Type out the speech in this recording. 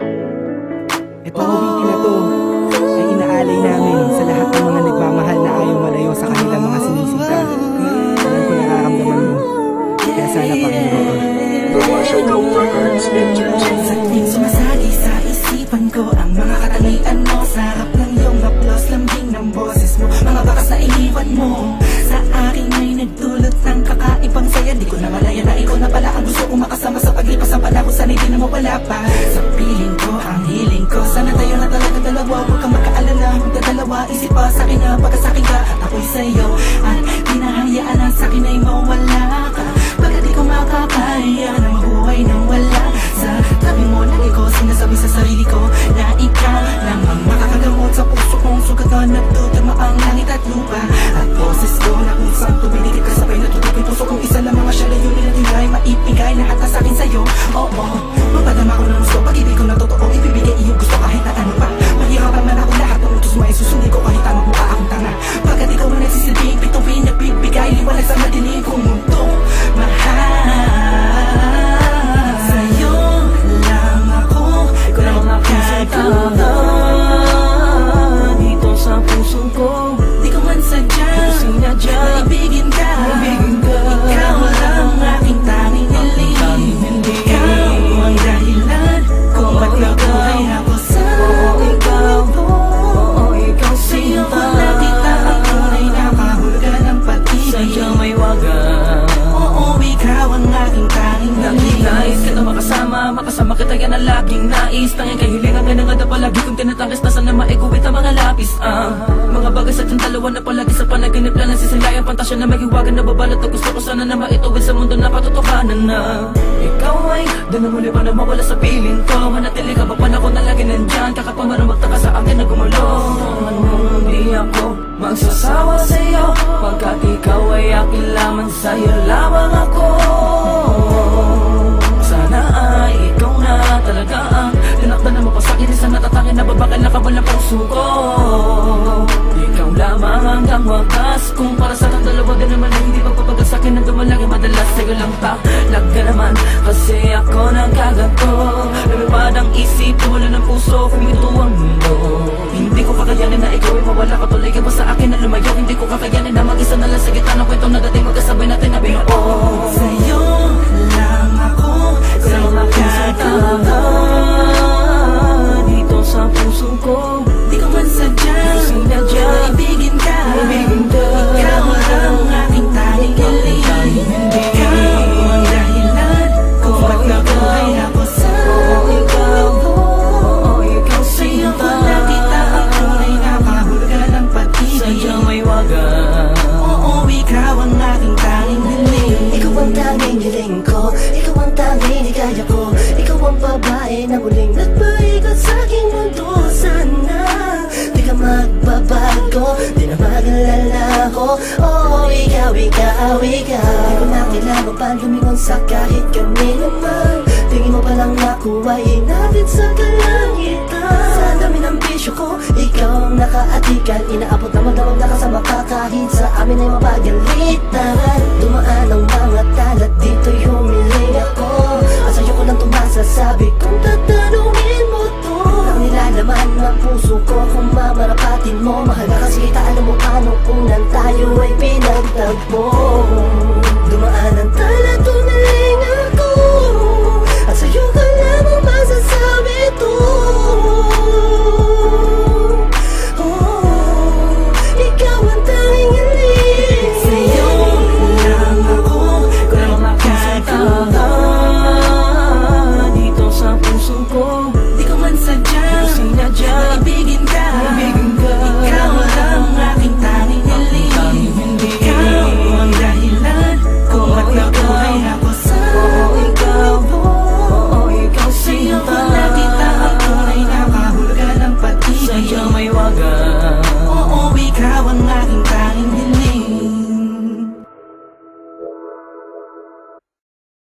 Itong awitin na to ay inaalay namin sa lahat ng mga nagmamahal na ayaw malayo sa kanilang mga sinisita. Alam ko nararamdaman mo, kaya sana pakinggan ko. Sa tuwing sumasali sa isipan ko ang mga katangian mo, sarap ng iyong haplos, lambing ng boses mo, mga bakas na iniwan mo sa akin ay nagdulot ng kakaibang saya. Di ko na malaya na ikaw na pala ang gusto kong makasama sa paglipas ng panahon. Sana'y di na mawala pa sa piling ko, ang hiling ko. Sana tayo na talaga dalawa, huwag kang magkaalala. Magdadalawa, isip pa sa akin na pagka sa akin ka, at ako'y sa'yo. At pinahayaan na sa akin ay mawala ka, pagka di ko makakaya ng buhay nang wala sa tabi mo. Lagi ko sinasabi sa sarili ko na ikaw lang ang makakagamot sa puso kong sugat na nagtutama ang langit at lupa. At boses ko na usang tumiligid ka sabay natutup yung puso kong isa lang mga siya layunin at hingay maipigay lahat na sa'kin sa'yo. Oo, mapadama ko ng gusto, pag-ibig ko na totoo, ibibigay iyong gusto kahit na ano pa. Mahirapan man ako lahat ng utos mo ay susundin ko kahit tamang mukha akong tanga. Pagkat ikaw na nagsisilbing bituin na bigbigay liwanag sa madilim kong mundo. Mahal sa'yo lang ako, ikaw lang ang aking dito sa puso ko. Di ko man sadya maibigin ka, ikaw lang ang aking tanging hiling. Ikaw ang dahilan kung ba't nabuhay ako sa ikaw. Ikaw sa'yo ko nakita ang tunay na kahulugan ng pag-ibig. Sa'yo may wagan, oo, ikaw ang aking tanging hiling. Nais kita makasama kita yan ang laging nais. Tanging kahilingan nga na nga na palagi kong tinatangis na sana maiguwit ang mga lapis. Mga bagay sa dalawa na palagi sa panaginip na nasisilayang pantasya na maghiwagan na babalot. At gusto ko sana na maituwid sa mundo na katotohanan na ikaw ay doon na muli pa na mawala sa piling ko. Manatili ka ba panahon na lagi nandyan, kakapamarang magtaka sa akin na gumulo. Hindi ako magsasawa sa'yo, pagkat ikaw ay akin lamang, sa'yo lamang ako. Sana ay ikaw na talaga ang tinakdan na mapasakit sa natatangin na babakal na kawalang puso ko. Ikaw lamang hanggang wakas, kung para sa kang dalawa din naman ay hindi pagpapagal sa'kin ng dumalagi. Madalas sa'yo lang talaga naman, kasi ako nagkagato. Lumipad ang isip, tumula ng puso, huminto ang mundo. Hindi ko kakayanin na ikaw ay mawala ka, tuloy ka pa sa akin na lumayo. Hindi ko kakayanin na mag-isa na lang sa gitna ng kwentong na dating magkasabay natin na binuo. Sa'yo lang ako, sa'yo nakakaba dito sa puso ko. Di ko man sadya maibigin ka, ikaw lang ang aking tanging hiling. Ikaw ang dahilan kung ba't nabuhay ako sa ikaw. Sa'yo ko nakita ang tunay na kahulugan ng pag-ibig. Sa'yo may wagan, oo, ikaw ang aking tanging hiling. Ikaw ang tanging hiling ko, ikaw ang tanging hikaya ko. Ikaw ang babae na muling nagpaigot sa aking mundo. Sana di ka magbabago, di na mag-alala ko. Oo, ikaw, ikaw, ikaw. Di ko na kailangan pa lumingon sa kahit kanino man. Tingin mo palang ako ay inabit sa kalangitan. Sa dami ng bisyo ko, ikaw ang nakaatikan. Inaabot na magdamag na kasama ka kahit sa amin ay mapagalitan. Dumaan ang mga talat, dito'y humiling ako. At sa'yo ko lang tumasasabi kung tatanungin mo to. Ang nilalaman ng puso ko kung mamarapatin mo. Mahal ka kasi kita, alam mo paano kung nan tayo ay pinagtagpo.